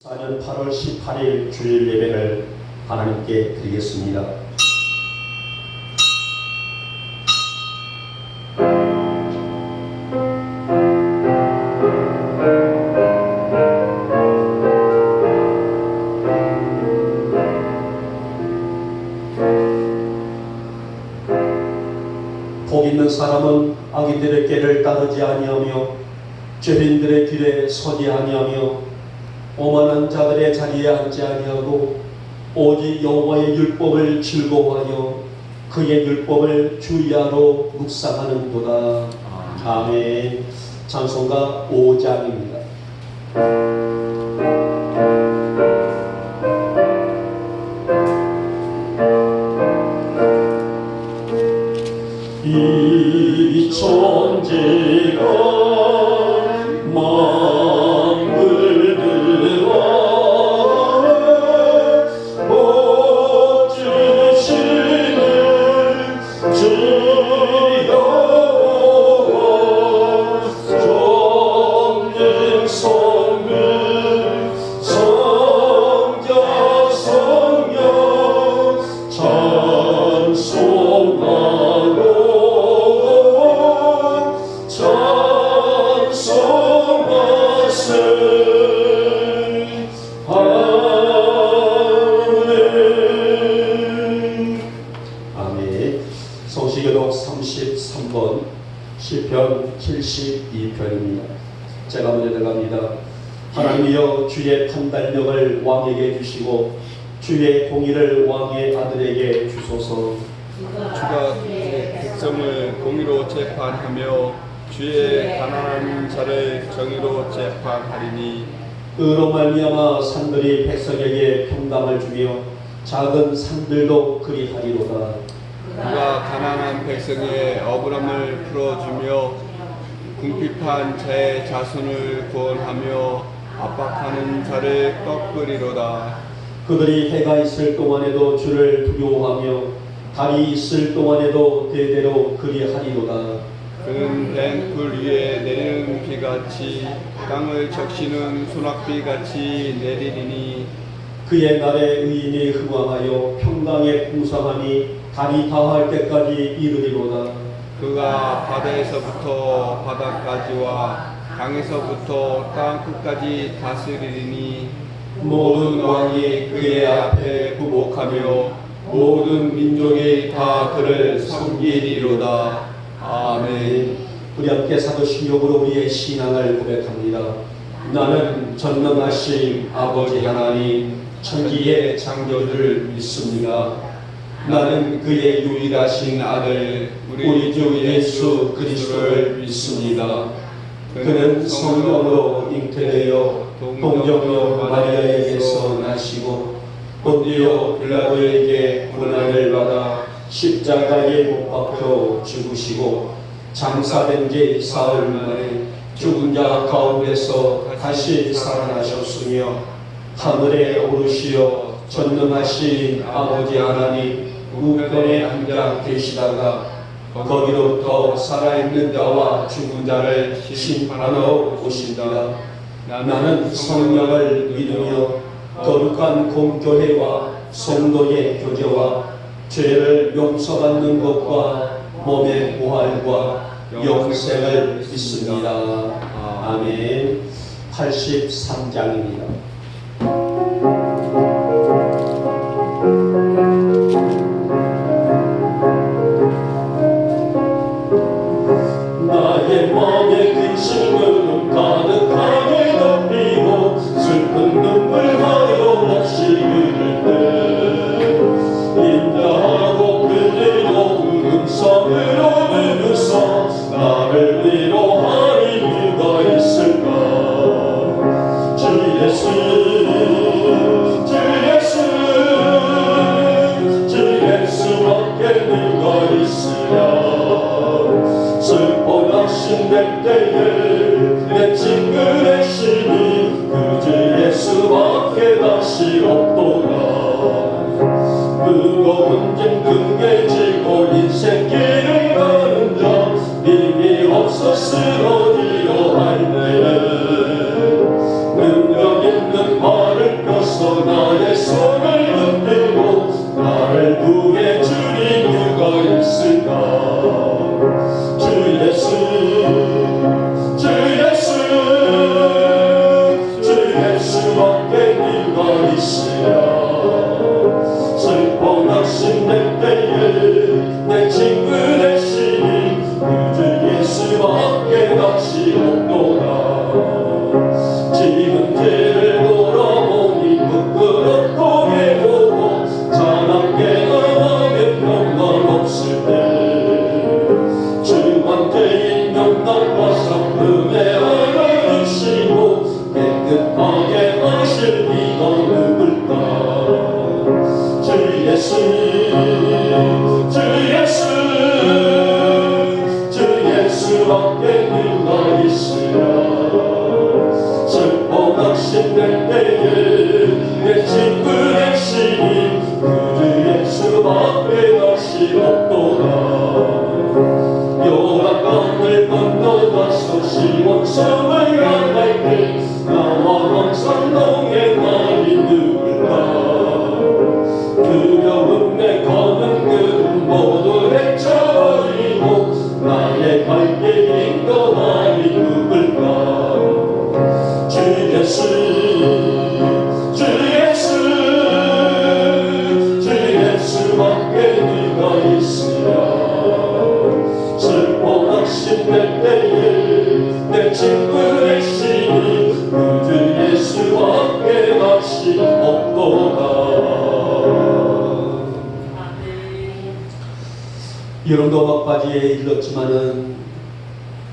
4년 8월 18일 주일 예배를 하나님께 드리겠습니다. 복 있는 사람은 악인들의 길을 따르지 아니하며 죄인들의 길에 서지 아니하며 오만한 자들의 자리에 앉지 아니하고 오직 여호와의 율법을 즐거워하여 그의 율법을 주야로 묵상하는도다. 아멘. 찬송가 5장입니다. 이 천지가 성시교독 33번 시편 72편입니다. 제가 먼저 들어갑니다. 하나님이여 주의 판단력을 왕에게 주시고 주의 공의를 왕의 아들에게 주소서. 주가 그의 백성을 공의로 재판하며 주의 가난한 자를 정의로 재판하리니 의로 말미암아 산들이 백성에게 평강을 주며 작은 산들도 그리하리로다. 그가 가난한 백성의 억울함을 풀어주며 궁핍한 자의 자손을 구원하며 압박하는 자를 꺾으리로다. 그들이 해가 있을 동안에도 주를 두려워하며 달이 있을 동안에도 대대로 그리하리로다. 그는 뱅굴 위에 내리는 비같이 땅을 적시는 소낙비같이 내리리니 그의 날에 의인이 흥왕하여 평강에 풍성하니 달이 다할 때까지 이르리로다. 그가 바다에서부터 바다까지와 강에서부터 땅 끝까지 다스리리니 모든 왕이 그의 앞에 부복하며 모든 민족이 다 그를 섬기리로다. 아멘. 우리 함께 사도신경으로 우리의 신앙을 고백합니다. 나는 전능하신 아버지 하나님 천지의 창조주를 믿습니다. 나는 그의 유일하신 아들 우리 주 예수 그리스도를 믿습니다. 그는 성령으로 잉태되어 동정녀 마리아에게서 나시고 본디오 빌라도에게 고난을 받아 십자가에 못 박혀 죽으시고 장사된 지 사흘 만에 죽은 자 가운데서 다시 살아나셨으며 하늘에 오르시어 전능하신 아버지 하나님 우편에 앉아 계시다가 거기로부터 살아있는 자와 죽은 자를 심판하러 오신다. 나는 성령을 믿으며 거룩한 공교회와 성도의 교제와 죄를 용서받는 것과 몸의 부활과 영생을 믿습니다. 아멘. 83장입니다. 나의 마음의 근심은 가득하게 덮이고 슬픈 눈물하여 몹시 흐를 때 인자하고 그대로 음성으로 부르사 나를 위로하리 누가 있을까. 주 예수 주 예수밖에 누가 있으랴. 슬퍼 낙심될 때에 내 친구의 신이 그 주 예수밖에 다시 없도다. 무거운 짐 등에 지고 인생길을 가는 자 힘이 없어 쓰러지려 할 때에 능력 있는 말을 예수밖에 네가 있으랴. 슬퍼 낙심될 때에 내 친구 대신 그 예수밖에 낯이 없도다. 지금 죄를 돌아보니 부끄럽고 외로워 자나깨 나가면 평강 없을 때 주한테 인명남과 성금의 얼을 주시고 깨끗하게 하실 이가 누굴까. 주 예수 주 예수 주 예수밖에 누가 있으랴. 슬퍼 낙심될 때에 내 친구 대신이 그 예수밖에 다시 없도다. 요단강을 건너가서 시온성을 향할 때 나와 항상 동행하니 누굴까. 두려움 내 가는 그 모두 헤쳐버리고 나의 갈 길 인도하니 누굴까. 주 예수 주 예수 주 예수밖에 네가 있으랴. 슬퍼 낙심될 때에 내 친구 대신이 그 예수밖에 다시 없도다. 여름도 막바지에 일렀지만은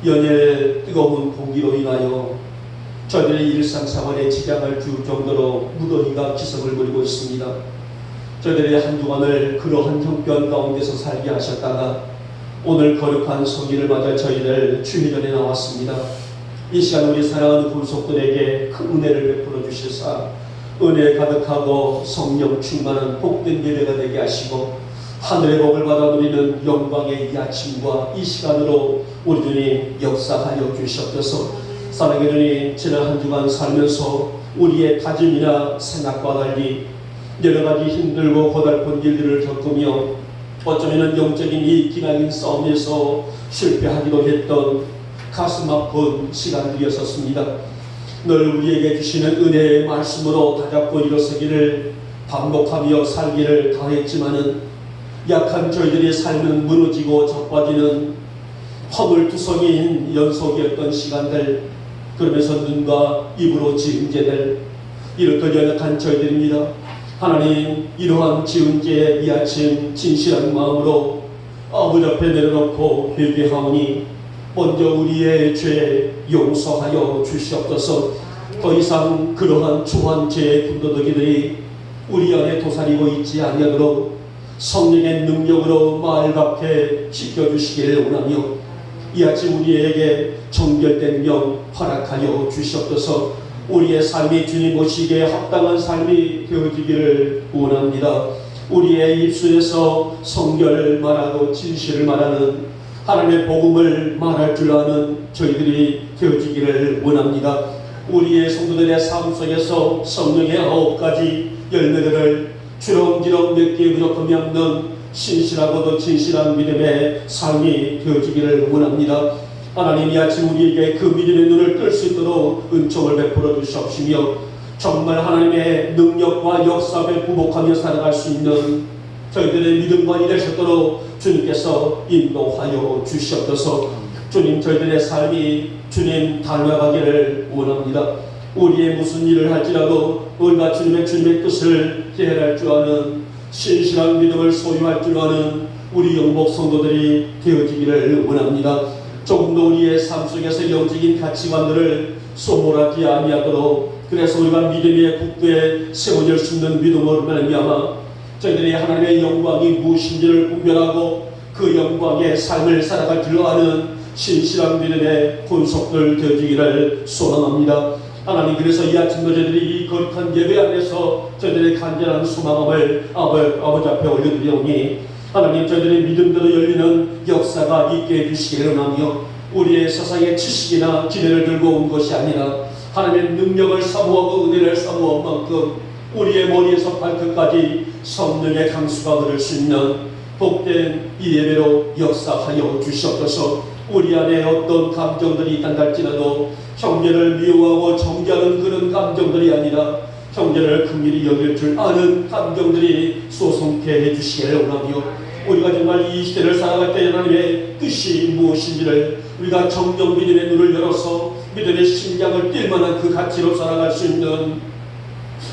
연일 뜨거운 공기로 인하여 저희들의 일상생활에 지장을 줄 정도로 무더위가 기승을 부리고 있습니다. 저희들이 한 주간을 그러한 형편 가운데서 살게 하셨다가 오늘 거룩한 성일을 맞아 저희들 주의전에 나왔습니다. 이 시간 우리 사랑하는 군속들에게 큰 은혜를 베풀어 주시사 은혜 가득하고 성령 충만한 복된 예배가 되게 하시고 하늘의 복을 받아 누리는 영광의 이 아침과 이 시간으로 우리 주님 역사하여 주시옵소서. 사랑의 주님, 지난 한 주간 살면서 우리의 다짐이나 생각과 달리 여러 가지 힘들고 고달픈 일들을 겪으며 어쩌면 영적인 이 기나긴 싸움에서 실패하기도 했던 가슴 아픈 시간들이었습니다. 늘 우리에게 주시는 은혜의 말씀으로 다잡고 일어서기를 반복하며 살기를 다했지만은 약한 저희들의 삶은 무너지고 자빠지는 허물투성이인 연속이었던 시간들, 그러면서 눈과 입으로 지은 죄들, 이렇듯 연약한 저희들입니다. 하나님, 이러한 지은 죄에 이 아침 진실한 마음으로 아버지 앞에 내려놓고 회개하오니 먼저 우리의 죄 용서하여 주시옵소서. 더 이상 그러한 추한 죄의 군더더기들이 우리 안에 도사리고 있지 아니하도록 성령의 능력으로 맑게 씻겨주시기를 원하며 이 아침 우리에게 정결된 영 허락하여 주시옵소서. 우리의 삶이 주님 오시기에 합당한 삶이 되어지기를 원합니다. 우리의 입술에서 성결을 말하고 진실을 말하는 하나님의 복음을 말할 줄 아는 저희들이 되어지기를 원합니다. 우리의 성도들의 삶 속에서 성령의 9가지 열매들을 주렁주렁 맺기에 부족함이 없는 신실하고도 진실한 믿음의 삶이 되어지기를 원합니다. 하나님, 이 아침 우리에게 그 믿음의 눈을 뜰 수 있도록 은총을 베풀어 주시옵시며 정말 하나님의 능력과 역사에 부복하며 살아갈 수 있는 저희들의 믿음관이 되셨도록 주님께서 인도하여 주시옵소서. 주님, 저희들의 삶이 주님 닮아가기를 원합니다. 우리의 무슨 일을 할지라도 우리가 주님의 뜻을 계획할 줄 아는 신실한 믿음을 소유할 줄 아는 우리 영복 성도들이 되어지기를 원합니다. 조금 더 우리의 삶 속에서 영적인 가치관들을 소홀하지 아니하도록, 그래서 우리가 믿음의 국도에 세워질 수 있는 믿음으로 말미암아 저희들이 하나님의 영광이 무엇인지를 분별하고 그 영광의 삶을 살아갈 줄 아는 신실한 믿음의 군속들 되어지기를 소망합니다. 하나님, 그래서 이 아침도 저희들이 이 거룩한 예배 안에서 저희들의 간절한 소망을 아버지 앞에 올려드리오니 하나님, 저희들의 믿음대로 열리는 역사가 있게 해주시기를 원하며 우리의 세상의 지식이나 기대를 들고 온 것이 아니라 하나님의 능력을 사모하고 은혜를 사모한 만큼 우리의 머리에서 발끝까지 성령의 강수가 흐를 수 있는 복된 이 예배로 역사하여 주시옵소서. 우리 안에 어떤 감정들이 있다 할지라도 형제를 미워하고 정죄하는 그런 감정들이 아니라 형제를 긍휼히 여길 줄 아는 감정들이 솟음케 해주시기를 원하며 우리가 정말 이 시대를 살아갈 때 하나님의 뜻이 무엇인지를 우리가 정령 믿음의 눈을 열어서 믿음의 심장을 뛸 만한 그 가치로 살아갈 수 있는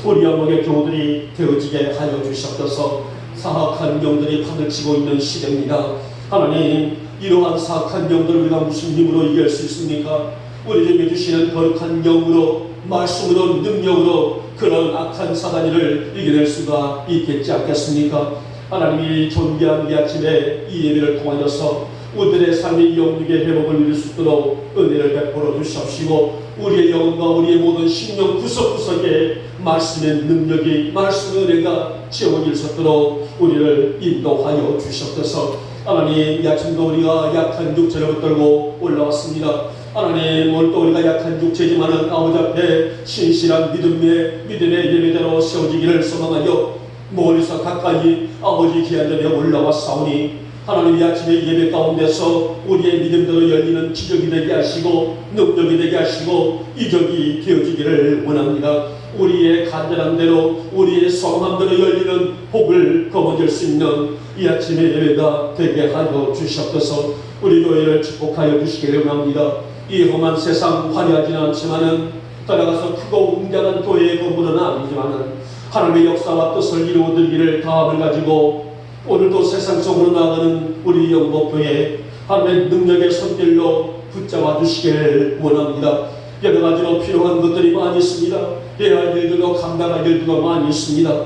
우리 영혼의 교우들이 되어지게 하여 주시옵소서. 사악한 영들이 판을 치고 있는 시대입니다. 하나님, 이러한 사악한 영들을 우리가 무슨 힘으로 이길 수 있습니까? 우리에게 주시는 거룩한 영으로, 말씀으로, 능력으로 그런 악한 사단이를 이겨낼 수가 있겠지 않겠습니까? 하나님이 존귀한 이 아침에 이 예배를 통하여서 우리들의 삶의 영육의 회복을 이룰 수 있도록 은혜를 베풀어 주시옵시고 우리의 영혼과 우리의 모든 심령 구석구석에 말씀의 능력이, 말씀의 은혜가 채워질 수 있도록 우리를 인도하여 주시옵소서. 하나님, 이 아침도 우리가 약한 육체를 붙들고 올라왔습니다. 하나님, 오늘도 우리가 약한 육체지만은 아버지 앞에 신실한 믿음의 예배대로 세워지기를 소망하여 멀리서 가까이 아버지 귀한 전에 올라왔사오니 하나님, 이 아침에 예배 가운데서 우리의 믿음대로 열리는 기적이 되게 하시고 능력이 되게 하시고 이적이 되어지기를 원합니다. 우리의 간절한 대로 우리의 소망한 대로 열리는 복을 거머쥘 수 있는 이 아침의 예배가 되게 하여 주시옵소서. 우리 교회를 축복하여 주시기를 원합니다. 이 험한 세상 화려하지는 않지만은 따라가서 크고 웅장한 교회의 건물은 아니지만은 하나님의 역사와 뜻을 이루어드리기를 다함을 가지고 오늘도 세상 속으로 나가는 우리 영복교회 하나님의 능력의 손길로 붙잡아 주시기를 원합니다. 여러 가지로 필요한 것들이 많이 있습니다. 해야 할 일들도 감당할 일들도 많이 있습니다.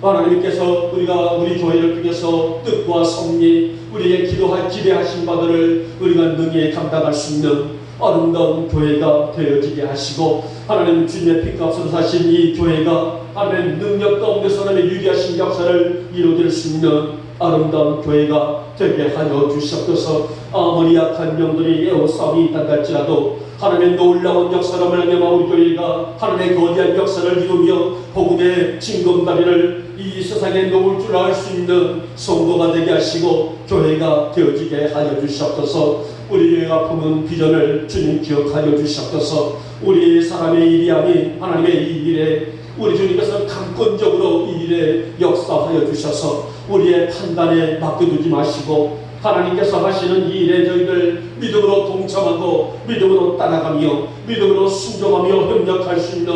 하나님께서 우리 교회를 통해서 뜻과 섭리, 우리의 기대하신 바들을 우리가 능히 감당할 수 있는 아름다운 교회가 되어지게 하시고 하나님 주님의 피값으로 사신 이 교회가 하나님의 능력 가운데서 하나님의 유리하신 역사를 이루어질 수 있는 아름다운 교회가 되게 하여 주시옵소서. 아무리 약한 영들이 애워싸움이 있다 할지라도 하나님의 놀라운 역사로 말미암아 우리 교회가 하나님의 거대한 역사를 이루며 복음의 징검다리를 이 세상에 놓을 줄 알 수 있는 성도가 되게 하시고 교회가 되어지게 하여 주시옵소서. 우리의 아픔은 비전을 주님 기억하여 주시옵소서. 우리 사람의 일이 아닌 하나님의 이 일에 우리 주님께서 강권적으로 이 일에 역사하여 주셔서 우리의 판단에 맡겨두지 마시고 하나님께서 하시는 이 일에 저희들 믿음으로 동참하고 믿음으로 따라가며 믿음으로 순종하며 협력할 수 있는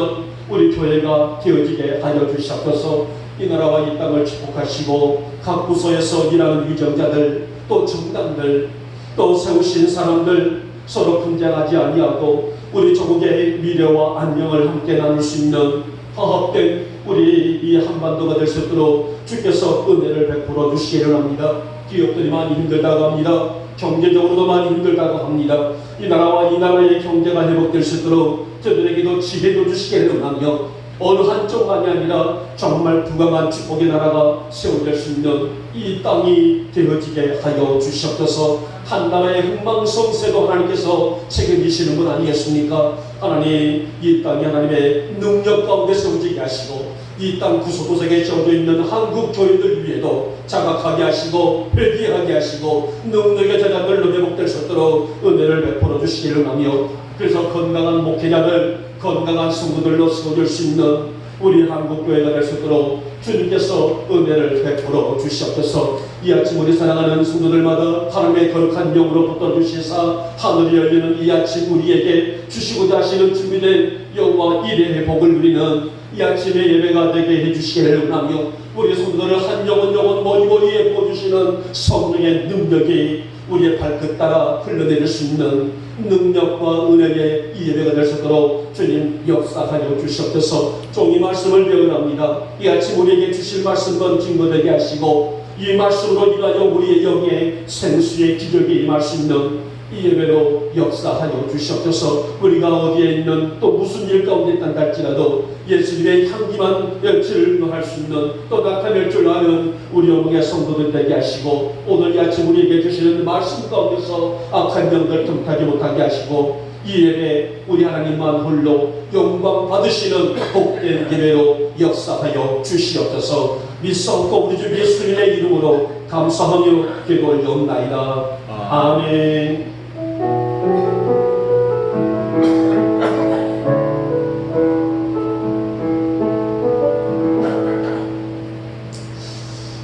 우리 교회가 되어지게 하여 주시옵소서. 이 나라와 이 땅을 축복하시고 각 부서에서 일하는 위정자들 또 정당들 또 세우신 사람들 서로 분쟁하지 아니하고 우리 조국의 미래와 안녕을 함께 나눌 수 있는 화합된 우리 이 한반도가 될 수 있도록 주께서 은혜를 베풀어 주시기를 합니다. 기업들이 많이 힘들다고 합니다. 경제적으로도 많이 힘들다고 합니다. 이 나라와 이 나라의 경제가 회복될 수 있도록 저들에게도 지혜도 주시기를 원하며 어느 한쪽만이 아니라 정말 부강한 축복의 나라가 세워질 수 있는 이 땅이 되어지게 하여 주시옵소서. 한 나라의 흥망성쇠도 하나님께서 책임지시는 분 아니겠습니까? 하나님, 이 땅이 하나님의 능력 가운데 세워지게 하시고 이 땅 구석구석에 젖어 있는 한국 교회들 위에도 자각하게 하시고 회개하게 하시고 능력의 제자들로 회복될 수 있도록 은혜를 베풀어 주시기를 하며 그래서 건강한 목회자들, 건강한 성도들로 세워질 수 있는 우리 한국교회가 될 수 있도록 주님께서 은혜를 베풀어 주시옵소서. 이 아침 우리 사랑하는 성도들마다 하나님의 거룩한 영으로 붙들어주시사 하늘이 열리는 이 아침 우리에게 주시고자 하시는 준비된 영광 일의 복을 누리는 이 아침의 예배가 되게 해주시기를 원하며 우리 성도들을 한 영혼 머리머리에 부어주시는 성령의 능력이 우리의 발끝 따라 흘러내릴 수 있는 능력과 은혜의 이 예배가 될 수 있도록 주님 역사하여 주시옵소서. 종이 말씀을 배우랍니다. 이 아침 우리에게 주실 말씀과 증거되게 하시고 이 말씀으로 인하여 우리의 영에 생수의 기적이 임할 수 있는 이 예배로 역사하여 주시옵소서. 우리가 어디에 있는 또 무슨 일 가운데 있다 할지라도 예수님의 향기만 질문할 수 있는 또 나타낼 줄 아는 우리 영혼의 성도들 되게 하시고 오늘 이 아침 우리에게 주시는 말씀 가운데서 악한 영들 틈타지 못하게 하시고 이 예배 우리 하나님만 홀로 영광 받으시는 복된 예배로 역사하여 주시옵소서. 믿사옵고 우리 주 예수님의 이름으로 감사하며 기도 올려옵나이다. 아멘.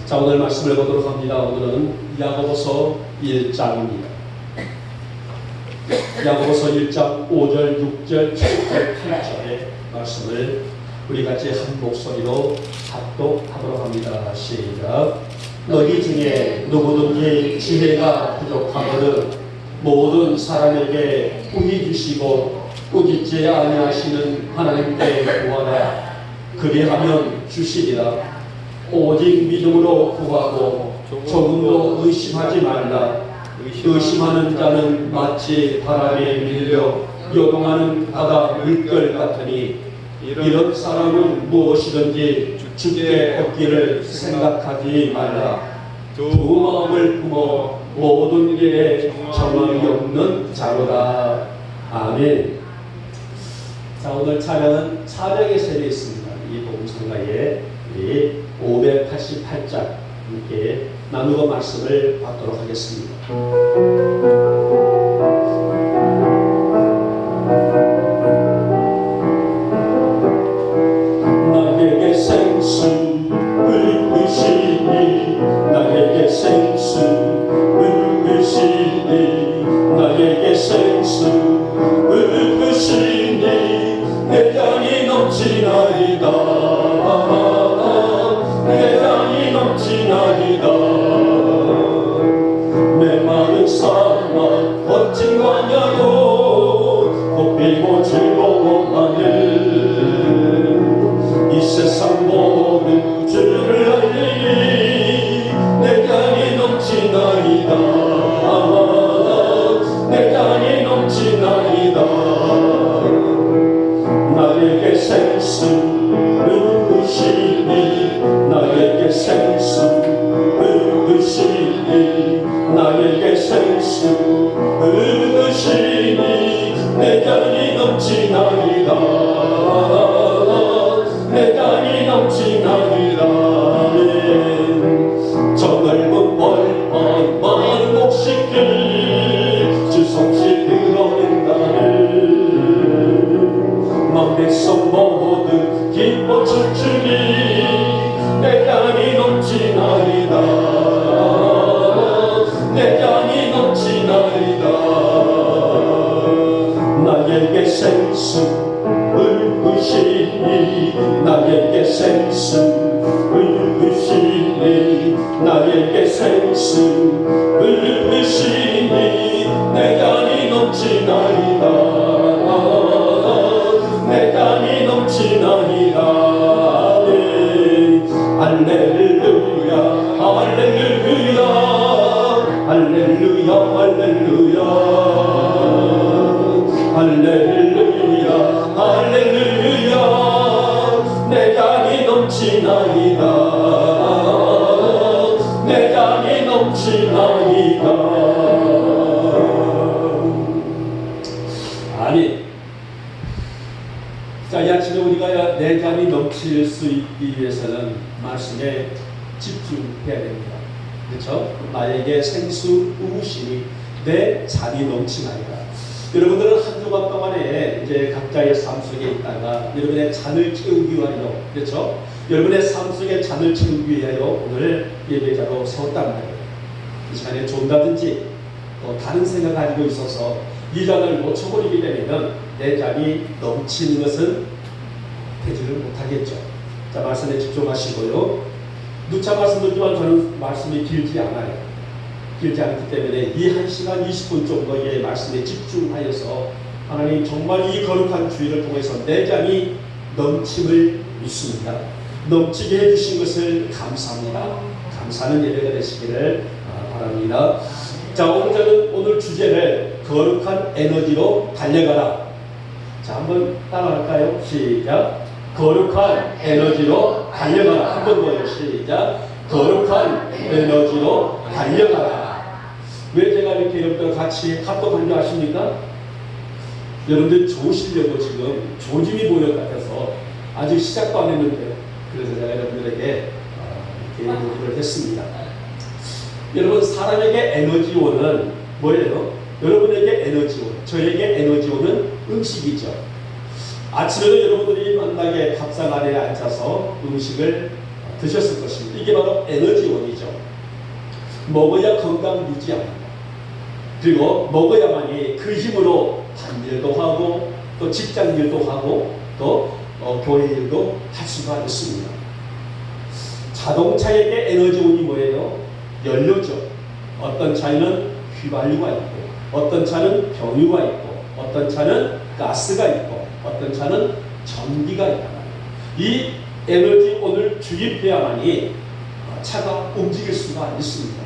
자, 오늘 말씀을 보도록 합니다. 오늘은 야고보서 1장입니다. 야고보서 1장 5절, 6절, 7절, 8절의 말씀을 우리 같이 한 목소리로 합독하도록 합니다. 시작. 너희 중에 누구든지 지혜가 부족하거든 모든 사람에게 꾸기 주시고 꾸짖지 아니하시는 하나님께 구하라. 그리하면 주시리라. 오직 믿음으로 구하고 조금도 의심하지 말라. 의심하는 자는 마치 바람에 밀려 요동하는 바다 물결 같으니 이런 사람은 무엇이든지 주께 얻기를 생각하지 말라. 두 마음을 품어 모든 일에 정함이 없는 자로다. 아멘. 자, 오늘 찬양은 찬양의 세례에 있습니다. 이 복음성가에 우리 588장 함께 나누고 말씀을 받도록 하겠습니다. 나에게 생수를 주시니 나에게 생수를 주시니 나에게 생수를 주시니 내 잔이 넘치나이다. 내 잔이 넘치나이다. 메마른 사막 거친 광야로 꽃피고 즐거워하는 이 세상 모든 주를 알리니 내 잔이 넘치나이다. 내 잔이 넘치나이다. 나에게 생수를 주시니 나에게 생수를 주시니 나에게 생수를 주시니 내 잔이 넘치나이다. 내 잔이 넘치나이다. 저 넓은 벌판 마른 곡식길 주성시 드러낸다는 만백성 모든 기뻐 춤추니 내 잔이 넘치나이다. 내 잔이 넘치나이다. 나에게 생수를 주시니 나에게 생수를 주시니 나에게 생수를 주시니 내 잔이 넘치나이다. 내 잔이 넘치나이다. 할렐루야 할렐루야 할렐루야 할렐루야 할렐루야 할렐루야 내 잔이 넘치나이다. 내 잔이 넘치나이다. 아니, 자, 이 아침에 우리가 내 잔이 넘칠 수 있기 위해서는 말씀에 집중해야 됩니다. 그렇죠? 나에게 생수 부으시니 내 잔이 넘치나이다. 여러분들은 한 주간 동안에 이제 각자의 삶 속에 있다가 여러분의 잔을 채우기 위하여, 그렇죠? 여러분의 삶 속에 잔을 채우기 위하여 오늘 예배자로 섰단 말이에요. 이 시간에 존다든지 또 다른 생각 가지고 있어서 이 잔을 놓쳐버리게 되면 내 잔이 넘치는 것은 되지를 못하겠죠. 자, 말씀에 집중하시고요. 누차 말씀드리지만 저는 말씀이 길지 않아요. 길지 않기 때문에 이 1시간 20분 정도의 말씀에 집중하여서 하나님 정말 이 거룩한 주일을 통해서 내 잔이 넘침을 믿습니다. 넘치게 해주신 것을 감사합니다. 감사하는 예배가 되시기를 바랍니다. 자, 오늘 주제를 거룩한 에너지로 달려가라. 자, 한번 따라할까요? 시작. 거룩한 에너지로 달려가라. 한 번 더요. 시작. 거룩한 에너지로 달려가라. 왜 제가 이렇게 여러분들 같이 합동한 줄 아십니까? 여러분들 좋으시려고 지금 조짐이 보일 것 같아서 아직 시작도 안 했는데요. 그래서 제가 여러분들에게 요구를 했습니다. 여러분, 사람에게 에너지원은 뭐예요? 여러분에게 에너지원, 저에게 에너지원은 음식이죠. 아침에도 여러분들이 만나게 밥상 아래에 앉아서 음식을 드셨을 것입니다. 이게 바로 에너지원이죠. 먹어야 건강 유지합니다. 그리고 먹어야만이 그 힘으로 반일도 하고 또 직장일도 하고 또 교회 일도 할 수가 있습니다. 자동차에게 에너지원이 뭐예요? 연료죠. 어떤 차에는 휘발유가 있고 어떤 차는 경유가 있고 어떤 차는 가스가 있고 어떤 차는 전기가 있다. 이 에너지원을 주입해야만이 차가 움직일 수가 있습니다.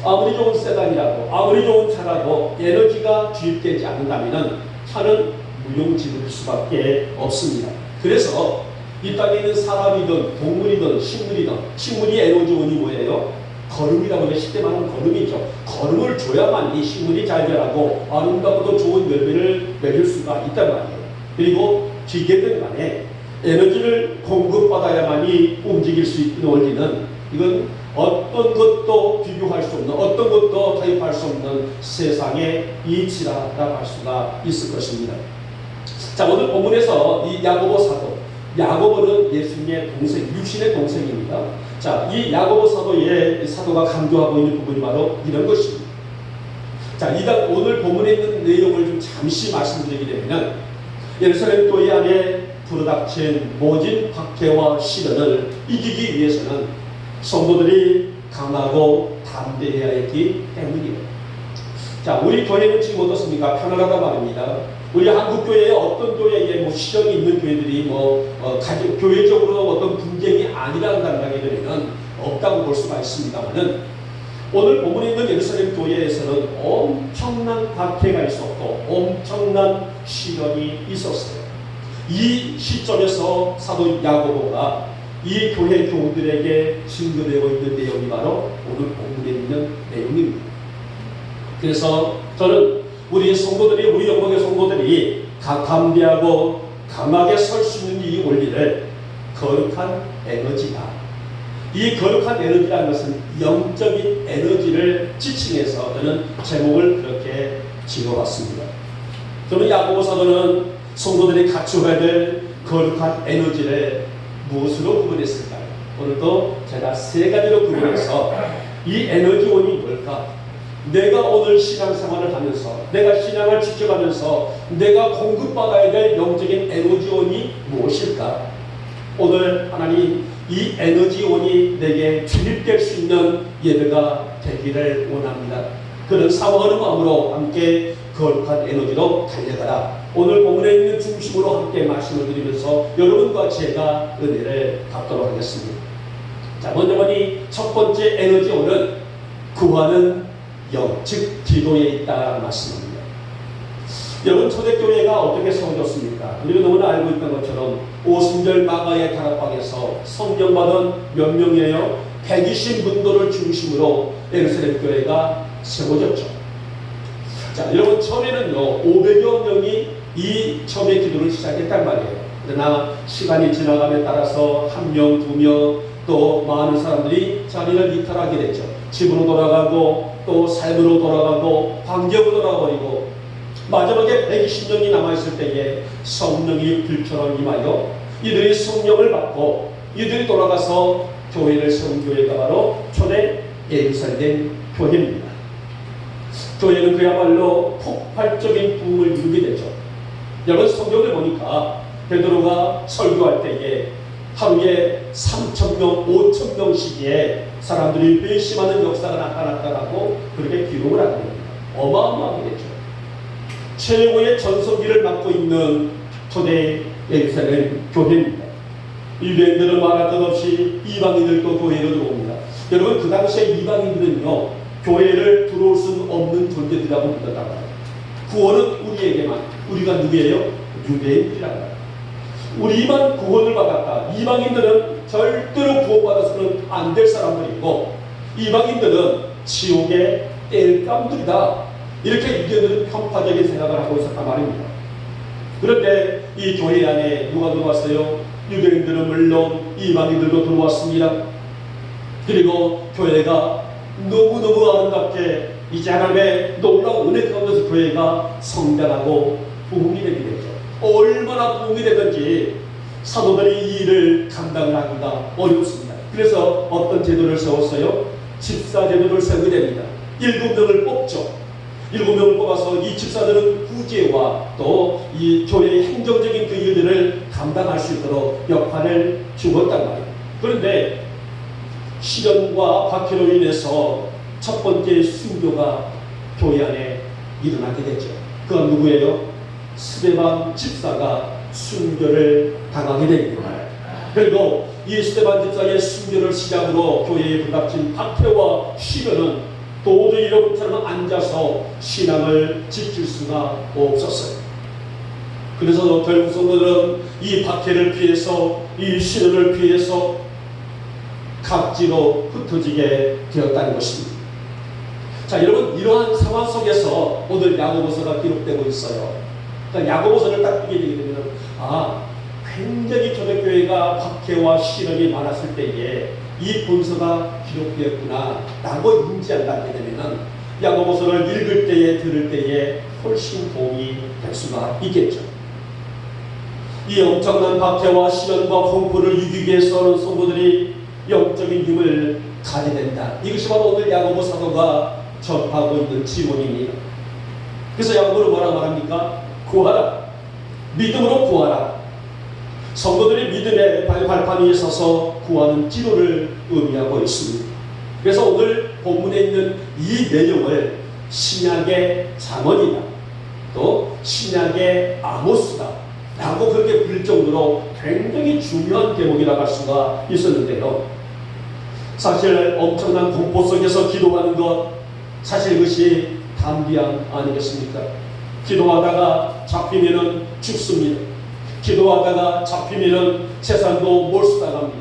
아무리 좋은 세단이라도 아무리 좋은 차라도 에너지가 주입되지 않는다면 차는 무용지를 수밖에 없습니다. 그래서 이 땅에 있는 사람이든 동물이든 식물이 에너지원이 뭐예요? 걸음이라고 해서 10대 말하면 걸음이죠. 걸음을 줘야만 이 식물이 잘 자라고 아름답고 좋은 열매를 맺을 수가 있단 말이에요. 그리고 기계들 간에 에너지를 공급받아야만이 움직일 수 있는 원리는 이건 어떤 것도 비교할 수 없는 어떤 것도 타협할 수 없는 세상의 이치라고 할 수가 있을 것입니다. 자, 오늘 본문에서 이 야고보 사도, 야고보는 예수님의 동생, 육신의 동생입니다. 자, 이 야고보 사도의 사도가 강조하고 있는 부분이 바로 이런 것입니다. 자, 오늘 본문에 있는 내용을 좀 잠시 말씀드리게 되면 예루살렘 교회 안에 불어닥친 모진 박해와 시련을 이기기 위해서는 성도들이 강하고 담대해야 했기 때문입니다. 자, 우리 교회는 지금 어떻습니까? 편안하다 말입니다. 우리 한국 교회에 어떤 교회에 시련이 있는 교회들이 교회적으로 어떤 분쟁이 아니라는 단락에 되면 없다고 볼 수가 있습니다만은 오늘 본문에 있는 예루살렘 교회에서는 엄청난 박해가 있었고 엄청난 시련이 있었어요. 이 시점에서 사도 야고보가 이 교회 교우들에게 증거되고 있는 내용이 바로 오늘 본문에 있는 내용입니다. 그래서 저는 우리 성도들이, 우리 영광의 성도들이 담대하고 강하게 설 수 있는 이 원리를 거룩한 에너지다. 이 거룩한 에너지라는 것은 영적인 에너지를 지칭해서 저는 제목을 그렇게 지어봤습니다. 저는 야고보 사도는 성도들이 갖추어야 될 거룩한 에너지를 무엇으로 구분했을까요? 오늘도 제가 세 가지로 구분해서 이 에너지원이 뭘까? 내가 오늘 신앙생활을 하면서 내가 신앙을 지켜가면서 내가 공급받아야 될 영적인 에너지원이 무엇일까? 오늘 하나님 이 에너지원이 내게 주입될 수 있는 예배가 되기를 원합니다. 그런 사모하는 마음으로 함께 거룩한 에너지로 달려가라. 오늘 본문에 있는 중심으로 함께 말씀을 드리면서 여러분과 제가 은혜를 갖도록 하겠습니다. 자, 먼저 보니 첫 번째 에너지원은 구하는 영, 즉 기도에 있다는 말씀입니다. 여러분, 초대교회가 어떻게 세워졌습니까? 우리가 너무나 알고 있던 것처럼 오순절 마가의 다락방에서 성령받은 몇 명이에요? 120문도를 중심으로 예루살렘 교회가 세워졌죠. 자, 여러분, 처음에는요 500여 명이 이 처음에 기도를 시작했단 말이에요. 그러나 시간이 지나감에 따라서 한 명, 두 명, 또 많은 사람들이 자리를 이탈하게 됐죠. 집으로 돌아가고 또 삶으로 돌아가고 환경으로 돌아버리고 마지막에 120명이 남아있을 때에 성령이 불처럼 임하여 이들이 성령을 받고 이들이 돌아가서 교회를 세운 교회가 바로 초대 예루살렘 교회입니다. 교회는 그야말로 폭발적인 부흥을 이루게 되죠. 여러분, 성경을 보니까 베드로가 설교할 때에 하루에 3,000명, 5,000명씩의 사람들이 회심하는 역사가 나타났다라고 그렇게 기록을 하게 됩니다. 어마어마하게 됐죠. 최고의 전성기를 맡고 있는 초대 예루살렘 교회입니다. 유대인들은 말할 것 없이 이방인들도 교회로 들어옵니다. 여러분, 그 당시에 이방인들은요 교회를 들어올 수 없는 존재들이라고 믿었단 말이에요. 구원은 우리에게만, 우리가 누구예요? 유대인들이란 말이에요. 우리만 구원을 받았다. 이방인들은 절대로 구원받아서는 안 될 사람들이고 이방인들은 지옥의 땔감들이다. 이렇게 유대인들은 편파적인 생각을 하고 있었단 말입니다. 그런데 이 교회 안에 누가 들어왔어요? 유대인들은 물론 이방인들도 들어왔습니다. 그리고 교회가 너무너무 아름답게 이제 하나님의 놀라운 은혜 가운데서 교회가 성장하고 부흥이 되게 되죠. 얼마나 부흥이 되든지 사도들이 이 일을 감당을 하기가 어렵습니다. 그래서 어떤 제도를 세웠어요? 집사 제도를 세우게 됩니다. 7명을 뽑죠. 7명을 뽑아서 이 집사들은 구제와 또 이 교회의 행정적인 그 일들을 감당할 수 있도록 역할을 주었단 말이에요. 그런데 시련과 박해로 인해서 첫 번째 순교가 교회 안에 일어나게 되죠. 그건 누구예요? 스데반 집사가 순교를 당하게 됩니다. 그리고 이 스데반 집사의 순교를 시작으로 교회에 불닥친 박해와 시련은 도저히 이렇게처럼 앉아서 신앙을 지킬 수가 없었어요. 그래서 결국 성도들은 이 박해를 피해서 이 시련을 피해서 각지로 흩어지게 되었다는 것입니다. 자, 여러분, 이러한 상황 속에서 오늘 야고보서가 기록되고 있어요. 그러니까 야고보서를 딱 보게 되게 되면 굉장히 초대교회가 박해와 시련이 많았을 때에 이 본서가 기록되었구나 라고 인지한다게 되면 야고보서를 읽을 때에 들을 때에 훨씬 도움이 될 수가 있겠죠. 이 엄청난 박해와 시련과 공포를 이기기 위해서는 성도들이 영적인 힘을 가져야 된다. 이것이 바로 오늘 야고보 사도가 접하고 있는 지문입니다. 그래서 야고보는 뭐라고 말합니까? 구하라. 믿음으로 구하라. 성도들이 믿음의 발판 위에 서서 구하는 기도를 의미하고 있습니다. 그래서 오늘 본문에 있는 이 내용을 신약의 잠언이다, 또 신약의 아모스다 라고 그렇게 부를 정도로 굉장히 중요한 대목이라고 할 수가 있었는데요. 사실 엄청난 공포 속에서 기도하는 것, 사실 그것이 담비함 아니겠습니까? 기도하다가 잡히면은 죽습니다. 기도하다가 잡히면은 재산도 몰수당합니다.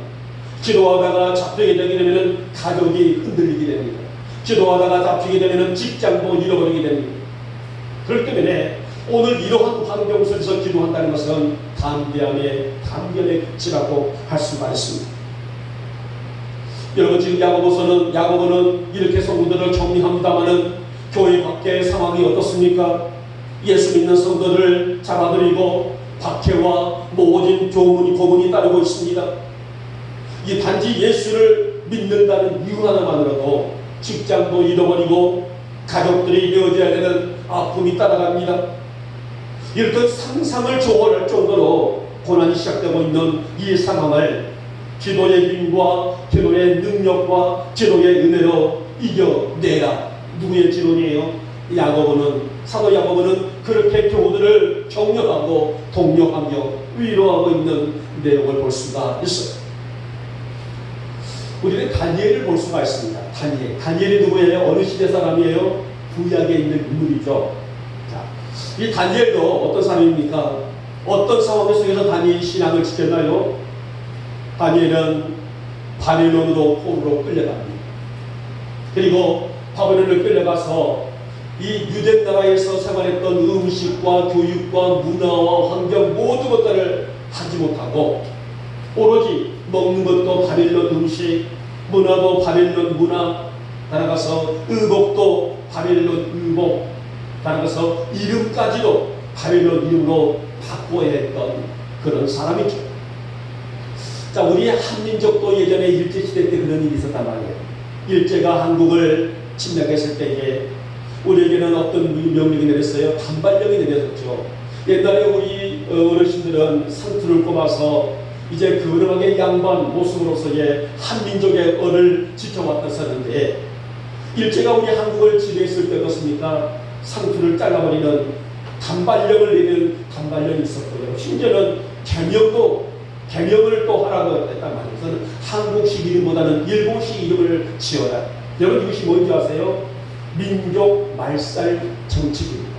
기도하다가 잡히게 되게 되면은 가족이 흔들리게 됩니다. 기도하다가 잡히게 되면은 직장도 잃어버리게 됩니다. 그렇기 때문에 오늘 이러한 환경 속에서 기도한다는 것은 담대함의 끝이라고 할 수가 있습니다. 여러분, 지금 야고보는 이렇게 성도들을 정리합니다마는 교회 밖의 상황이 어떻습니까? 예수 믿는 성도들을 잡아들이고 박해와 모진 고문이 따르고 있습니다. 이 단지 예수를 믿는다는 이유 하나만으로도 직장도 잃어버리고 가족들이 이어져야 되는 아픔이 따라갑니다. 이렇게 상상을 초월할 정도로 고난이 시작되고 있는 이 상황을 기도의 힘과 기도의 능력과 기도의 은혜로 이겨내라. 누구의 지론이에요? 사도 야고보는 그렇게 교우들을 격려하고 독려하며 위로하고 있는 내용을 볼 수가 있어요. 우리는 다니엘을 볼 수가 있습니다. 다니엘이 누구예요? 어느 시대 사람이에요? 구약에 있는 인물이죠. 자, 이 다니엘도 어떤 사람입니까? 어떤 상황 속에서 다니엘 신앙을 지켰나요? 다니엘은 바벨론으로 포로로 끌려갑니다. 그리고 바벨론을 끌려가서 이 유대 나라에서 생활했던 음식과 교육과 문화와 환경 모든 것들을 하지 못하고 오로지 먹는 것도 바벨론 음식, 문화도 바벨론 문화, 따라가서 의복도 바벨론 의복, 따라가서 이름까지도 바벨론 이름으로 바꿔야 했던 그런 사람이죠. 자, 우리 한민족도 예전에 일제시대 때 그런 일이 있었단 말이에요. 일제가 한국을 침략했을 때에 우리에게는 어떤 명령이 내렸어요? 단발령이 내려졌죠. 옛날에 우리 어르신들은 상투를 꼽아서 이제 그러하게 양반 모습으로서의 한민족의 언을 지켜왔었는데 일제가 우리 한국을 지배했을 때 어떻습니까? 상투를 잘라버리는 단발령을 내리는 단발령이 있었고요. 심지어는 개명을 또 하라고 했단 말이에요. 그래서 한국식 이름보다는 일본식 이름을 지어라. 여러분, 이것이 뭔지 아세요? 민족 말살 정책입니다.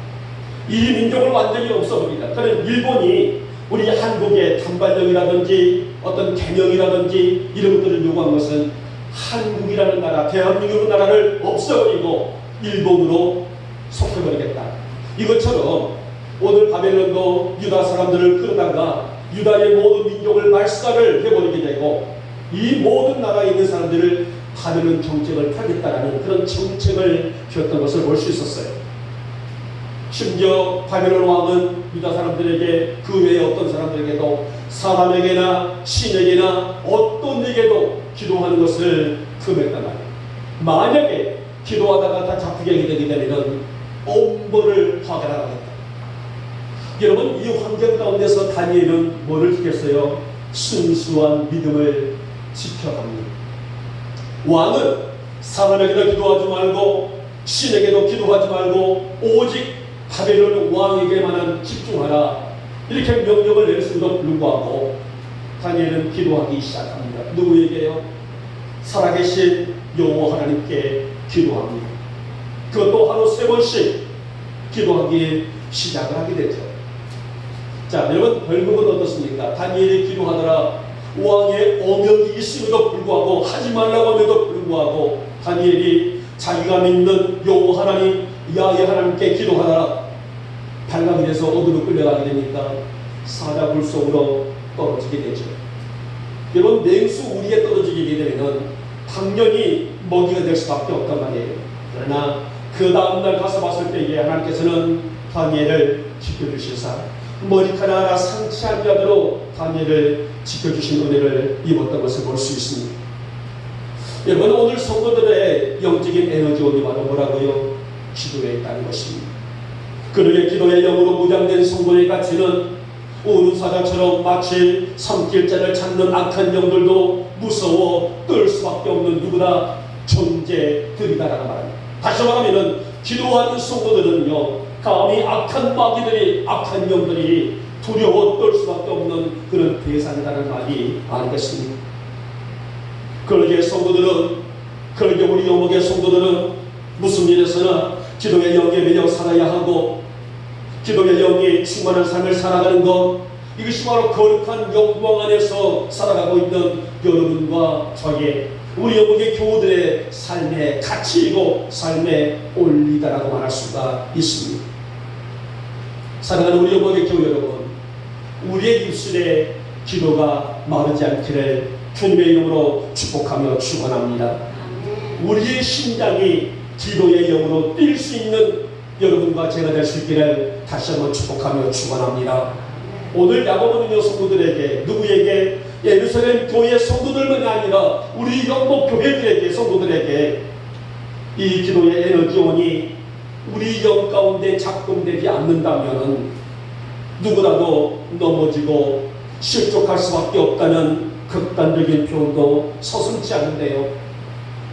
이 민족을 완전히 없어버리다. 그러니까 일본이 우리 한국의 단발령이라든지 어떤 개명이라든지 이런 것들을 요구한 것은 한국이라는 나라, 대한민국이라는 나라를 없애버리고 일본으로 속혀버리겠다. 이것처럼 오늘 바벨론도 유다 사람들을 끌어다가 유다의 모든 민족을 말살을 해버리게 되고 이 모든 나라에 있는 사람들을 바벨론 정책을 펴겠다라는 그런 정책을 폈던 것을 볼 수 있었어요. 심지어 바벨론 왕은 유다 사람들에게 그 외에 어떤 사람들에게도 사람에게나 신에게나 어떤 에게도 기도하는 것을 금했단 말이에요. 만약에 기도하다가 다 잡히게 되게 되면 엄벌을 받아라겠다. 여러분, 이 환경 가운데서 다니엘은 뭐를 지켰어요? 순수한 믿음을 지켜갑니다. 왕은 사람에게도 기도하지 말고 신에게도 기도하지 말고 오직 바벨론 왕에게만 집중하라, 이렇게 명령을 내렸음에도 불구하고 다니엘은 기도하기 시작합니다. 누구에게요? 살아계신 여호와 하나님께 기도합니다. 그것도 하루 3번씩 기도하기 시작을 하게 되죠. 자, 여러분, 결국은 어떻습니까? 다니엘이 기도하더라 왕의 어명이 있음에도 불구하고, 하지 말라고 함에도 불구하고 다니엘이 자기가 믿는 여호와 하나님 야훼 하나님께 기도하더라 발각이 돼서 어디로 끌려가게 됩니까? 사자굴 속으로 떨어지게 되죠. 여러분, 맹수 우리에 떨어지게 되면 당연히 먹이가 될 수밖에 없단 말이에요. 그러나 그 다음날 가서 봤을 때에 하나님께서는 다니엘을 지켜주시사 머리카락 하나 상치 않도록 다니엘을 지켜주신 은혜를 입었던 것을 볼 수 있습니다. 여러분, 오늘 성도들의 영적인 에너지원이 바로 뭐라고요? 기도에 있다는 것입니다. 그들의 기도의 영으로 무장된 성도의 가치는 오르사자처럼 마치 삼킬자를 찾는 악한 영들도 무서워 떨 수밖에 없는 누구나 존재들이다라고 말합니다. 다시 말하면 기도하는 성도들은요, 감히 악한 마귀들이, 악한 영들이 두려워 떨 수밖에 없는 그런 대상이라는 말이 아니겠습니까? 그러기에 성도들은, 그러기에 우리 영목의 성도들은 무슨 일에서나 기도의 영에 매여 살아야 하고, 기도의 영이 충만한 삶을 살아가는 것, 이것이 바로 거룩한 영광 안에서 살아가고 있는 여러분과 저의, 우리 영목의 교우들의 삶의 가치이고 삶의 올리다라고 말할 수가 있습니다. 사랑하는 우리 영목의 교우 여러분, 우리의 입술에 기도가 마르지 않기를 주님의 이름으로 축복하며 축원합니다. 우리의 심장이 기도의 영으로 뛸 수 있는 여러분과 제가 될 수 있기를 다시 한번 축복하며 축원합니다. 오늘 야고보는 성도들에게, 누구에게? 예루살렘 교회 성도들만이 아니라 우리 영목 교회들에게, 성도들에게 이 기도의 에너지원이 우리 영 가운데 작동되지 않는다면 누구라도 넘어지고 실족할 수밖에 없다는 극단적인 표현도 서슴지 않은데요.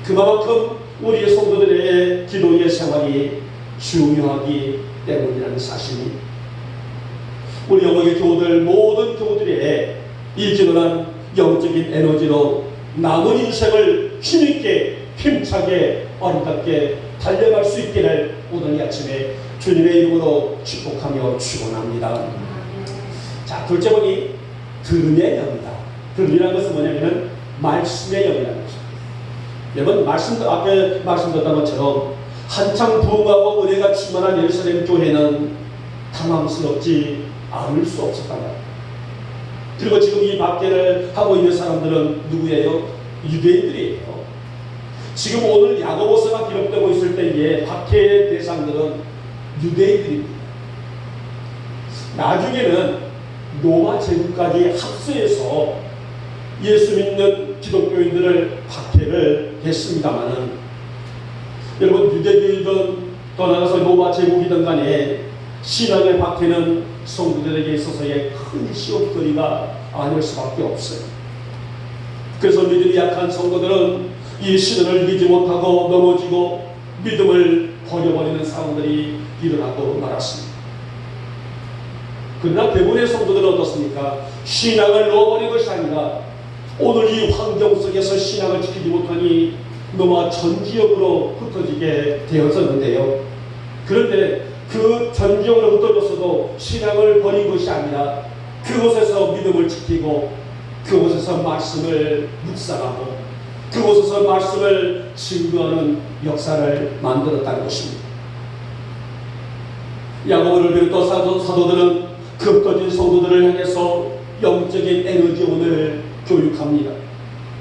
그만큼 우리의 성도들의 기도의 생활이 중요하기 때문이라는 사실입니다. 우리 영역의 교우들, 모든 교우들의 이 기도란 영적인 에너지로 남은 인생을 힘있게, 힘차게, 아름답게 달려갈 수 있기를 오늘 이 아침에 주님의 이름으로 축복하며 축원합니다. 자, 둘째 번이 들음의 영이다. 들음이라는 것은 뭐냐면 말씀의 영이라는 것입니다. 여러분, 앞에 말씀드렸던 것처럼 한창 부흥하고 은혜가 충만한 예루살렘 교회는 당황스럽지 않을 수 없었단 말이에요. 그리고 지금 이 박해를 하고 있는 사람들은 누구예요? 유대인들이에요. 지금 오늘 야고보서가 기록되고 있을 때에 박해의 대상들은 유대인들입니다. 나중에는 로마 제국까지 합세해서 예수 믿는 기독교인들을 박해를 했습니다마는, 여러분, 유대교이든 더 나아가서 로마 제국이든 간에 신앙의 박해는 성도들에게 있어서의 큰 시험거리가 아닐 수밖에 없어요. 그래서 믿음이 약한 성도들은 이 신앙을 믿지 못하고 넘어지고 믿음을 버려버리는 상황들이 일어나고 말았습니다. 그러나 대부분의 성도들은 어떻습니까? 신앙을 넣어버린 것이 아니라 오늘 이 환경 속에서 신앙을 지키지 못하니 너무 전지역으로 흩어지게 되었었는데요. 그런데 그 전지역으로 흩어졌어도 신앙을 버린 것이 아니라 그곳에서 믿음을 지키고 그곳에서 말씀을 묵상하고 그곳에서 말씀을 증거하는 역사를 만들었다는 것입니다. 야고보를 비롯한 사도들은 그 흩어진 성도들을 향해서 영적인 에너지원을 교육합니다.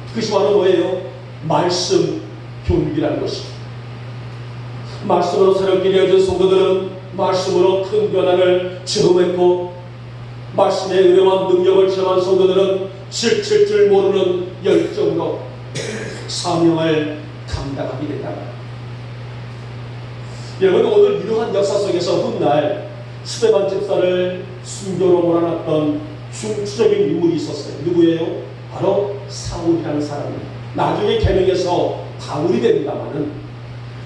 그것이 바로 뭐예요? 말씀 교육이라는 것입니다. 말씀으로 새롭게 되어진 성도들은 말씀으로 큰 변화를 체험했고, 말씀의 은혜와 능력을 체험한 성도들은 지칠 줄 모르는 열정으로 사명을 감당하게 된다. 여러분, 오늘 이러한 역사 속에서 훗날 스데반 집사를 순교로 몰아놨던 중추적인 인물이 있었어요. 누구예요? 바로 사울이라는 사람입니다. 나중에 계명에서 바울이 됩니다마는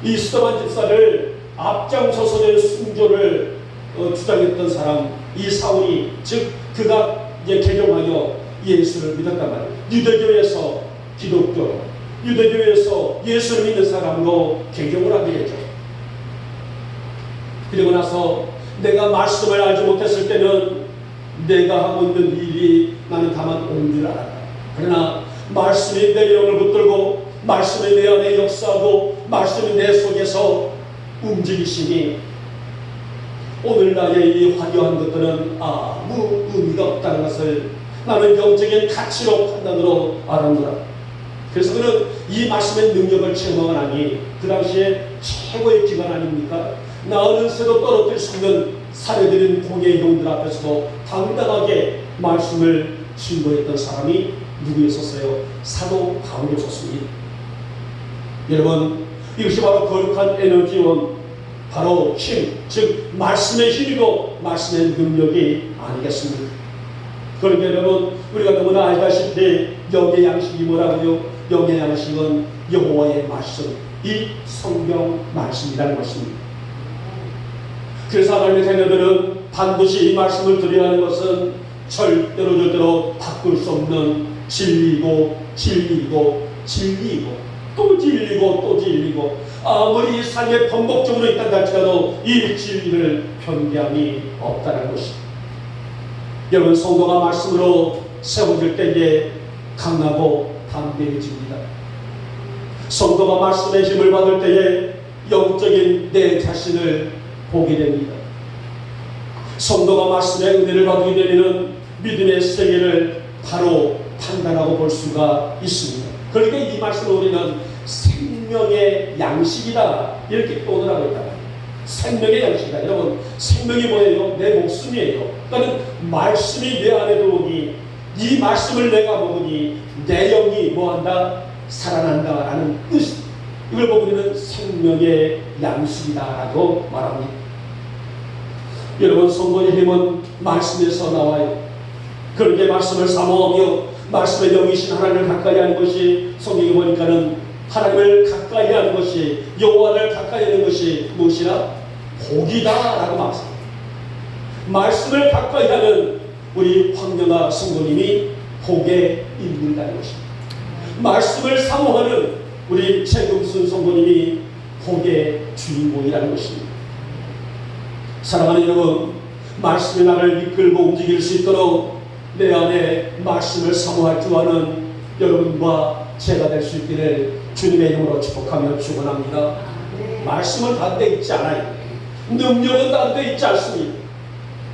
이 스데반 집사를 앞장서서 순교를 주장했던 사람, 이 사울이, 즉 그가 이제 개종하여 예수를 믿었단 말이에요. 유대교에서 기독교, 유대교에서 예수를 믿는 사람으로 개종을 하게 되죠. 그리고 나서 내가 말씀을 알지 못했을 때는 내가 하고 있는 일이 나는 다만 온 줄 알았다. 그러나 말씀이 내 영을 붙들고 말씀이 내 안에 역사하고 말씀이 내 속에서 움직이시니 오늘 나의 이 화려한 것들은 아무 의미가 없다는 것을 나는 영적인 가치로 판단으로 알았노라. 그래서 그는 이 말씀의 능력을 체험하니 그 당시에 최고의 기관 아닙니까? 나으는 새도 떨어뜨릴 수 있는 사례들인 공의 용들 앞에서도 당당하게 말씀을 증거했던 사람이 누구였었어요? 사도 바울이었습니다. 여러분, 이것이 바로 거룩한 에너지원, 바로 힘, 즉 말씀의 힘이고 말씀의 능력이 아니겠습니까? 그러니까 여러분, 우리가 너무나 알다시피 영의 양식이 뭐라고요? 영의 양식은 여호와의 말씀, 이 성경 말씀이라는 것입니다. 그래서 하나님의 자녀들은 반드시 이 말씀을 드려야 하는 것은 절대로 바꿀 수 없는 진리이고 또 진리고 아무리 삶에 번복적으로 있다 할지라도 이 진리를 변개함이 없다는 것입니다. 여러분, 성도가 말씀으로 세워질 때에 강하고 담대해집니다. 성도가 말씀의 힘을 받을 때에 영적인 내 자신을 보게 됩니다. 성도가 말씀의 은혜를 받게 되면 믿음의 세계를 바로 판단하고 볼 수가 있습니다. 그러니까 이 말씀을 우리는 생명의 양식이다 이렇게 표현을 하고 있다. 생명의 양식이다. 여러분, 생명이 뭐예요? 내 목숨이에요. 그러니까 말씀이 내 안에 들어오니 이 말씀을 내가 먹으니 내 영이 뭐한다? 살아난다라는 뜻. 이걸 보고 우리는 생명의 양식이다라고 말합니다. 여러분, 성도의 힘은 말씀에서 나와요. 그렇게 말씀을 사모하며 말씀의 영이신 하나님을 가까이 하는 것이, 성경에 보니까는 하나님을 가까이 하는 것이, 여호와를 가까이 하는 것이 무엇이라? 복이다라고 말합니다. 말씀을 가까이 하는 우리 황영아 성도님이 복의 인물이라는 것입니다. 말씀을 사모하는 우리 최금순 성도님이 복의 주인공이라는 것입니다. 사랑하는 여러분, 말씀이 나를 이끌고 움직일 수 있도록 내 안에 말씀을 사모할 줄 아는 여러분과 제가 될 수 있기를 주님의 이름으로 축복하며 축원합니다. 말씀은 딴 데 있지 않아요. 능력은 딴 데 있지 않습니다.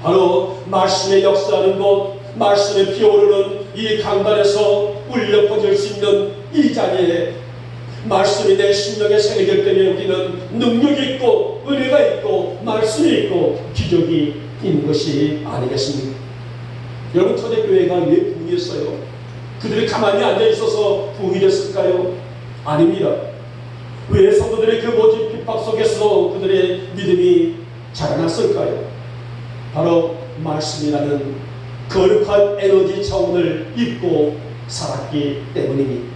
바로 말씀의 역사하는 곳, 말씀의 피어오르는 이 강단에서 울려 퍼질 수 있는 이 자리에 말씀이 내 심령에 새겨질 때에 우리는 능력이 있고 은혜가 있고 말씀이 있고 기적이 있는 것이 아니겠습니까? 여러분, 초대교회가 왜 부흥했어요? 그들이 가만히 앉아있어서 부흥이 됐을까요? 아닙니다. 왜 성도들의 그 모진 핍박 속에서 그들의 믿음이 자라났을까요? 바로 말씀이라는 거룩한 에너지 차원을 입고 살았기 때문입니다.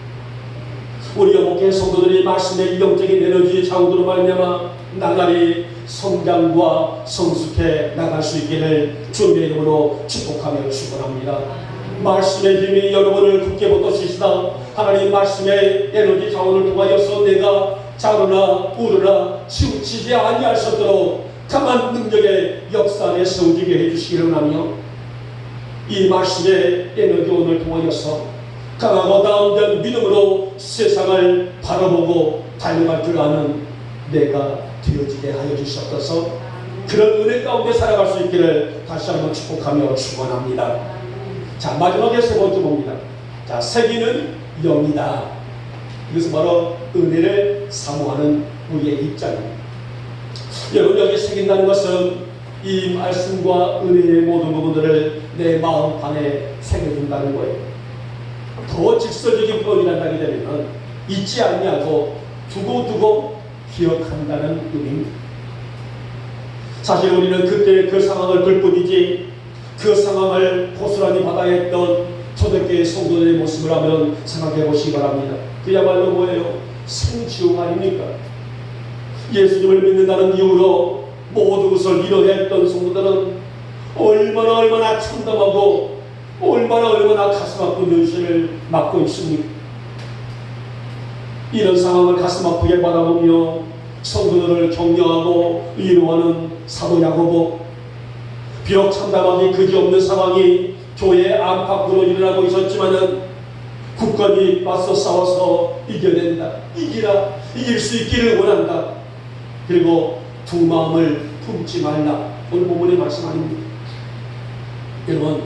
우리 영목의 성도들이 말씀의 영적인 에너지 차원으로 말미암아 나날이 성장과 성숙해 나갈 수 있기를 주님의 이름으로 축복하며 축원합니다. 말씀의 힘이 여러분을 굳게 붙드시시다. 하나님 말씀의 에너지 차원을 통하여서 내가 자르나 우르나 치우치지 아니할 수 없도록 강한 능력의 역사 안에 세워지게 해주시기를 원하며, 이 말씀의 에너지원을 통하여서 강하고 다운된 믿음으로 세상을 바라보고 달려갈 줄 아는 내가 되어지게 하여 주시옵소서. 그런 은혜 가운데 살아갈 수 있기를 다시 한번 축복하며 축원합니다. 자, 마지막에 세 번째 봅니다. 자, 세기는 영이다. 이것은 바로 은혜를 사모하는 우리의 입장입니다. 여러분, 여기 새긴다는 것은 이 말씀과 은혜의 모든 부분들을 내 마음판에 새겨준다는 거예요. 더 직설적인 표현이라고 하게 되면 잊지 않냐고 두고두고 기억한다는 의미입니다. 사실 우리는 그때 그 상황을 볼 뿐이지 그 상황을 고스란히 받아야 했던 초대교회 성도들의 모습을 한번 생각해 보시기 바랍니다. 그야말로 뭐예요? 생지옥 아닙니까? 예수님을 믿는다는 이유로 모든 것을 잃어냈던 성도들은 얼마나 참담하고 얼마나 가슴 아픈 현실을 맞고 있습니까? 이런 상황을 가슴 아프게 바라보며 성도들을 격려하고 위로하는 사도 야고보, 비록 참담하기 그지없는 상황이 교회 안팎으로 일어나고 있었지만은 굳건히 맞서 싸워서 이겨낸다. 이길 수 있기를 원한다. 그리고 두 마음을 품지 말라. 오늘 본문의 말씀 아닙니다. 여러분,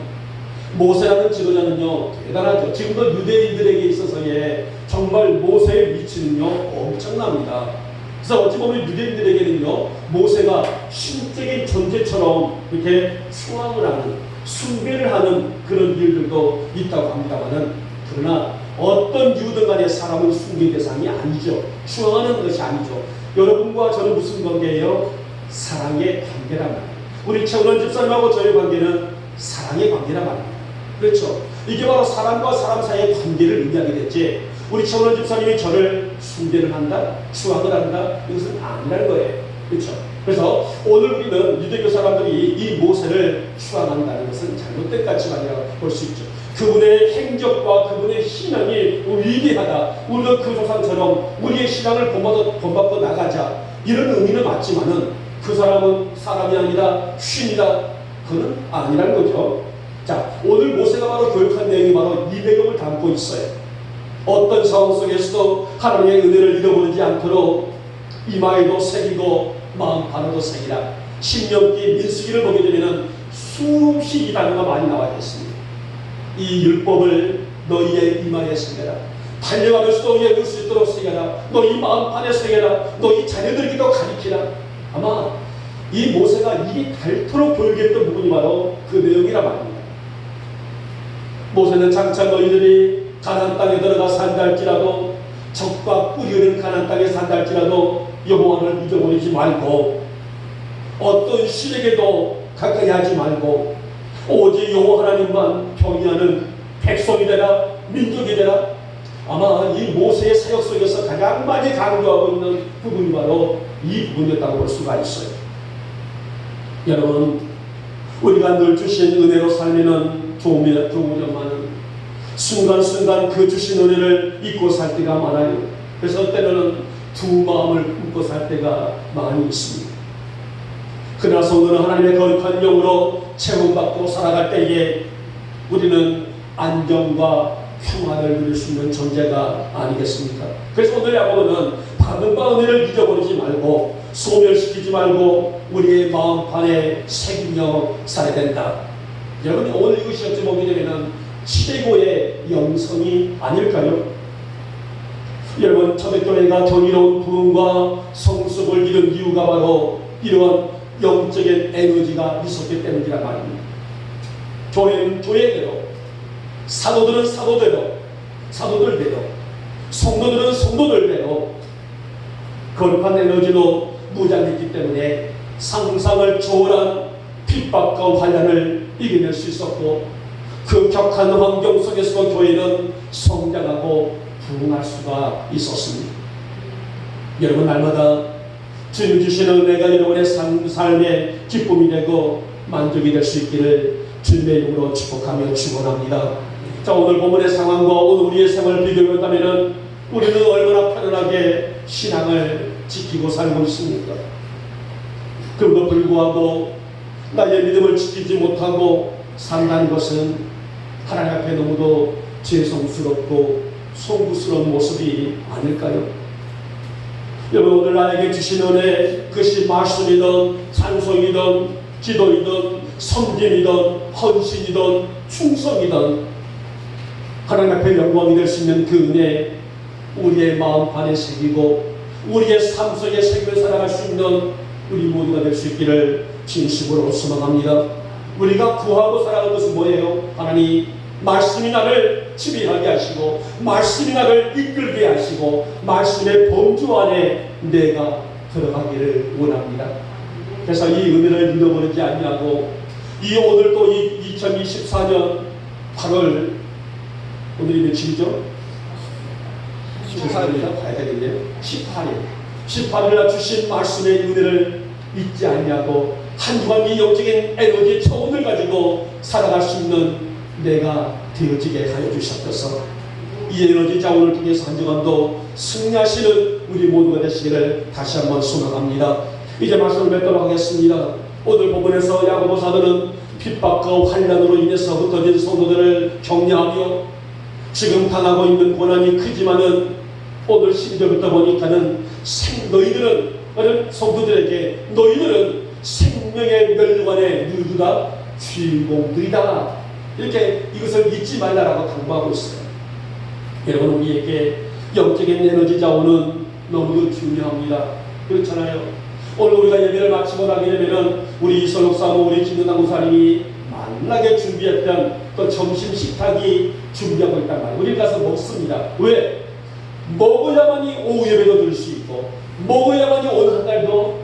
모세라는 지도자는요 대단하죠. 지금도 유대인들에게 있어서의 정말 모세의 위치는요 엄청납니다. 그래서 어찌 보면 유대인들에게는요 모세가 신적인 존재처럼 이렇게 수왕을 하는, 숭배를 하는 그런 일들도 있다고 합니다만은, 그러나 어떤 이유든 간에 사람은 숭배 대상이 아니죠. 추앙하는 것이 아니죠. 여러분과 저는 무슨 관계예요? 사랑의 관계란 말이에요. 우리 최은원 집사님하고 저의 관계는 사랑의 관계란 말입니다. 그렇죠? 이게 바로 사람과 사람 사이의 관계를 의미하게 됐지, 우리 최은원 집사님이 저를 숭배를 한다, 추앙을 한다, 이것은 아니라는 거예요. 그렇죠? 그래서 오늘 우리는 유대교 사람들이 이 모세를 추앙한다는 것은 잘못된 가치관이라고 볼 수 있죠. 그분의 행적과 그분의 신앙이 위대하다, 우리도 그 조상처럼 우리의 신앙을 본받고 나가자, 이런 의미는 맞지만은 그 사람은 사람이 아니라 신이다, 그건 아니라는 거죠. 자, 오늘 모세가 바로 교육한 내용이 바로 이 내용을 담고 있어요. 어떤 상황 속에서도 하나님의 은혜를 잃어버리지 않도록 이마에도 새기고 마음판에도 새기라. 신명기, 민수기를 보게 되면 수없이 이 단어가 많이 나와 있습니다. 이 율법을 너희의 이마에 새겨라. 달려가면서도 읽을 수 있도록 새겨라. 너희 마음판에 새겨라. 너희 자녀들에게도 가르치라. 아마 이 모세가 입이 닳도록 교육했던 부분이 바로 그 내용이라 말입니다. 모세는 장차 너희들이 가나안 땅에 들어가 산다 할지라도, 적과 뿌리 흐르는 가나안 땅에 산다 할지라도 여호와를 잊어버리지 말고, 어떤 신에게도 가까이 하지 말고, 오직 여호와 하나님만 경외하는 백성이 되라, 민족이 되라. 아마 이 모세의 사역 속에서 가장 많이 강조하고 있는 부분이 바로 이 부분이었다고 볼 수가 있어요. 여러분, 우리가 늘 주신 은혜로 살면은 좋으련만은 순간순간 그 주신 은혜를 잊고 살 때가 많아요. 그래서 때로는 두 마음을 품고 살 때가 많이 있습니다. 그러나 성도는 하나님의 거룩한 영으로 채움받고 살아갈 때에 우리는 안정과 평안을 누릴 수 있는 존재가 아니겠습니까? 그래서 오늘 야고보는 받은 바 은혜를 잊어버리지 말고, 소멸시키지 말고 우리의 마음판에 새기며 살아야 된다. 여러분, 오늘 이것이 어찌 보게 되면 최고의 영성이 아닐까요? 여러분, 초대교회가 경이로운 부흥과 성숙을 이룬 이유가 바로 이러한 영적인 에너지가 있었기 때문이란 말입니다. 교회는 교회대로, 사도들은 사도대로, 사도들대로, 성도들은 성도들대로 거룩한 에너지로 무장했기 때문에 상상을 초월한 핍박과 환난을 이겨낼 수 있었고, 그 격한 환경 속에서도 교회는 성장하고 부흥할 수가 있었습니다. 여러분, 날마다 주님 주시는 은혜가 여러분의 삶의 기쁨이 되고 만족이 될 수 있기를 주님의 이름으로 축복하며 축원합니다. 자, 오늘 본문의 상황과 오늘 우리의 생활을 비교해본다면 우리는 얼마나 편안하게 신앙을 지키고 살고 있습니까? 그럼에도 불구하고 나의 믿음을 지키지 못하고 산다는 것은 하나님 앞에 너무도 죄송스럽고 송구스러운 모습이 아닐까요? 여러분, 오늘 나에게 주신 은혜, 그것이 말씀이든 찬송이든 기도이든 섬김이든 헌신이든 충성이든 하나님 앞에 영광이 될 수 있는 그 은혜, 우리의 마음 안에 새기고 우리의 삶 속에 새겨 살아갈 수 있는 우리 모두가 될 수 있기를 진심으로 소망합니다. 우리가 구하고 살아가는 것은 뭐예요? 하나님, 말씀이 나를 지배하게 하시고 말씀이 나를 이끌게 하시고 말씀의 범주 안에 내가 들어가기를 원합니다. 그래서 이 은혜를 잃어버리지 않냐고 이 오늘 또 2024년 8월 오늘이 며칠이죠? 18일이라 봐야 되겠네요. 18일 날 주신 말씀의 은혜를 잊지 않냐고 한 주간 이 영적인 에너지 초원을 가지고 살아갈 수 있는 내가 되어지게 하여 주셨소서. 이 에너지 자원을 통해서 한 주간도 승리하시는 우리 모두가 되시기를 다시 한번 소망합니다. 이제 말씀을 맺도록 하겠습니다. 오늘 본문에서 야고보 사도는 핍박과 환난으로 인해서 흩어진 성도들을 격려하며 지금 당하고 있는 고난이 크지만은 오늘 12절부터 보니까는 너희들은 성도들에게 너희들은 생명의 멸류관의 누구다? 주인공들이다. 이렇게 이것을 잊지 말라라고 당부하고 있어요. 여러분, 우리에게 영적인 에너지 자원은 너무도 중요합니다. 그렇잖아요. 오늘 우리가 예배를 마치고 나게 되면은 우리 이선옥 사모, 우리 김은당 목사님이 만나게 준비했던 또 점심 식탁이 준비하고 있단 말이에요. 우리 가서 먹습니다. 왜? 먹어야만이 오후 예배도 들 수 있고 먹어야만이 오늘 한 달도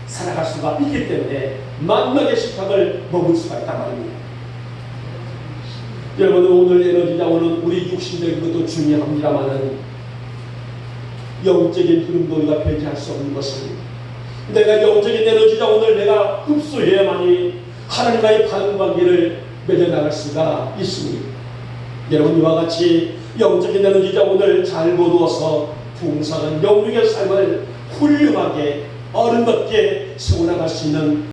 살아갈 수가 있기 때문에 만나게 식탁을 먹을 수가 있단 말입니다. 여러분, 오늘 에너지 자원은 우리 육신적인 것도 중요합니다만은 영적인 흐름도 우리가 배제할 수 없는 것은 내가 영적인 에너지 자원을 내가 흡수해야만이 하나님과의 바른 관계를 맺어나갈 수가 있습니다. 여러분, 이와 같이 영적인 에너지 자원을 잘 거두어서 풍성한 영육의 삶을 훌륭하게 어른답게 세워나갈 수 있는